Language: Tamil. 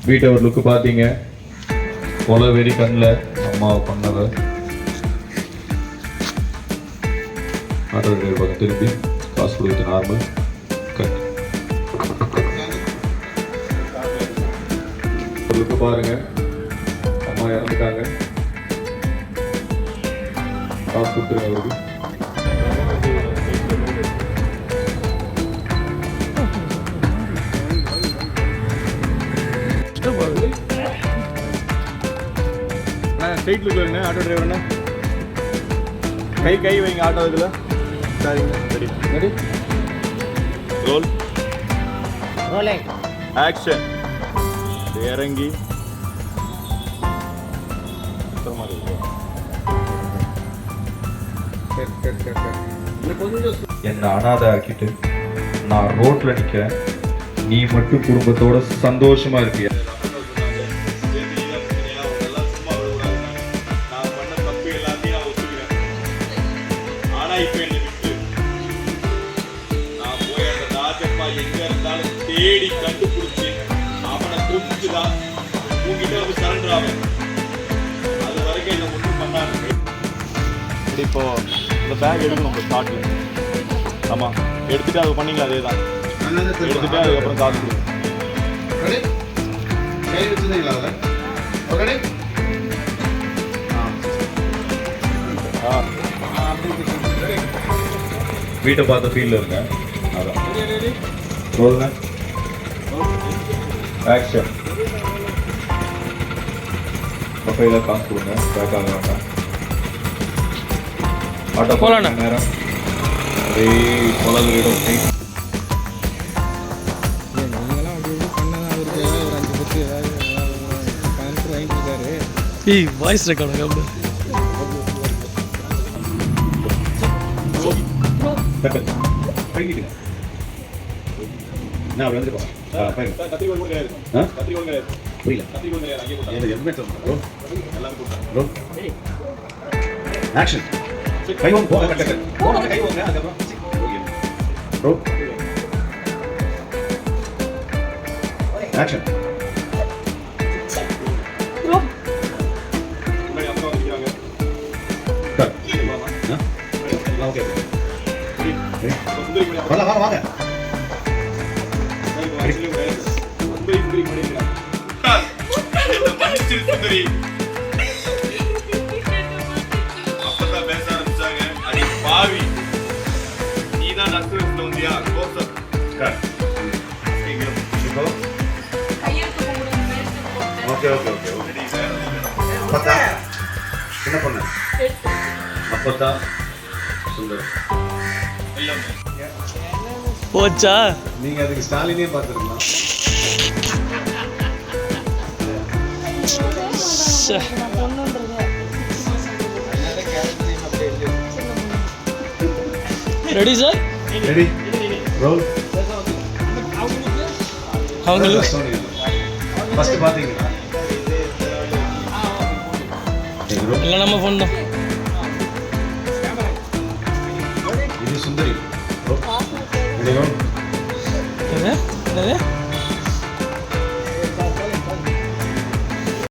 வீட்டை ஒரு லுக்கு பார்த்தீங்க. கொலை வெறி கண்ணில் அம்மாவை பண்ணதை ஆட்டோ டிரைவர் பக்கம் திரும்பி காசு கொடுத்து நார்மல் கட். ஒரு லுக்கு பாருங்க. அம்மா இறந்துட்டாங்க. காசு கொடுத்துருங்க அவருக்கு. ஸ்ட்ரைட் லுக்கில் இருங்க ஆட்டோ டிரைவர்ண்ணா. கை வைங்க ஆட்டோ இதில். சரிங்க, ready ready role rolling action. இறங்கி என்னை அனாதை ஆக்கிட்டு நான் ரோட்ல நிக்கிறேன். நீ மட்டும் குடும்பத்தோட சந்தோஷமா இருக்கிய. எங்க இருந்தாலும் தேடி கண்டுபிடிச்சு அவனை கூப்பிட்டுதான் உங்ககிட்ட வந்து சரண்டர் ஆகும். அது வரைக்கும் இதை ஒன்றும் பண்ணாங்க. இப்போ இந்த பேக் எடுக்கணும் உங்க ஸ்டார்ட்ல. ஆமா, எடுத்துட்டு அது பண்ணீங்களா? அதே தான் எடுத்துட்டு அதுக்கப்புறம் காசு கொடுங்க. வீட்டை பார்த்த ஃபீல்ல இருக்கேன். அதான் ரோல்ங்க ஆக்ஷன். கையில காசு கொடுங்க. பேக் ஆக வேண்டாம். ஆட்டோ போகலாம். நேரம் அதே கொலல் வீடும் நீங்களாம் அப்படி இப்படி பண்ணதான் அவருக்கு ஏதாவது ஒரு 5 பத்து ஏதாவது கணக்கு வாங்கிட்டு இருக்காரு. வாய்ஸ் ரெக்கார்டு நான் அப்படி வந்துட்டு புரியல. ஆக்ஷன். கை வாங்க போங்க. கை வாங்க. அதுக்கப்புறம் ஆக்ஷன். வாங்க. அப்பதான் பேச ஆரம்பிச்சாங்க. அடி பாவி, நீதான் நஷ்டம் வந்தியா? ஓகே. என்ன பண்ண அப்பத்தா சுந்தரம் போச்சா? நீங்க அதுக்கு ஸ்டாலினே பார்த்துருக்கலாம். Ready sir? Ready role. அவங்களுக்கு ஃபர்ஸ்ட் பாத்தீங்களா? இல்லை, நம்ம ஃபோன் தான். இது சுந்தரி. என்னது?